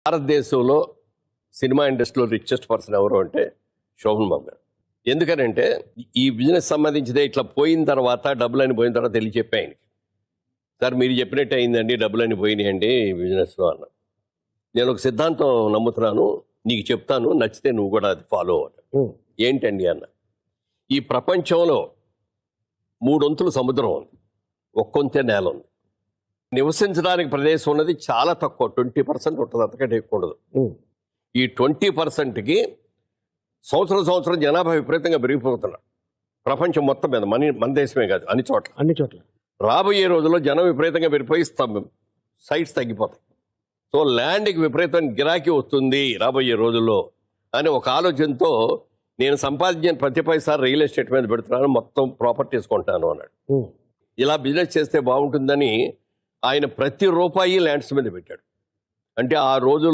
భారతదేశంలో సినిమా ఇండస్ట్రీలో richest person ఎవరు అంటే శోభన్ బాబు గారు. ఎందుకనంటే ఈ బిజినెస్ సంబంధించిదే ఇట్లా పోయిన తర్వాత డబ్బులని పోయిన తర్వాత తెలియచెప్పి ఆయనకి, సార్ మీరు చెప్పినట్టు అయిందండి, డబ్బులని పోయినాయండి ఈ బిజినెస్లో అన్న. నేను ఒక సిద్ధాంతం నమ్ముతున్నాను, నీకు చెప్తాను, నచ్చితే నువ్వు కూడా అది ఫాలో అవ్వాలి. ఏంటండి అన్న, ఈ ప్రపంచంలో 3 వంతులు సముద్రం ఉంది, ఒక్కొంతే నేల ఉంది. నివసించడానికి ప్రదేశం ఉన్నది చాలా తక్కువ, 20% ఉంటుంది, అంతకంటే ఎక్కువ ఉండదు. ఈ 20%కి సంవత్సరం జనాభా విపరీతంగా పెరిగిపోతున్నారు ప్రపంచం మొత్తం మీద. మన దేశమే కాదు, అన్ని చోట్ల. రాబోయే రోజుల్లో జనం విపరీతంగా పెరిగిపోయి సైట్స్ తగ్గిపోతాయి. సో ల్యాండ్కి విపరీతం గిరాకీ వస్తుంది రాబోయే రోజుల్లో అని ఒక ఆలోచనతో నేను సంపాదించిన ప్రతి పైసా రియల్ ఎస్టేట్ మీద పెడుతున్నాను, మొత్తం ప్రాపర్టీస్ కొంటాను అన్నాడు. ఇలా బిజినెస్ చేస్తే బాగుంటుందని ఆయన ప్రతి రూపాయి ల్యాండ్స్ మీద పెట్టాడు. అంటే ఆ రోజు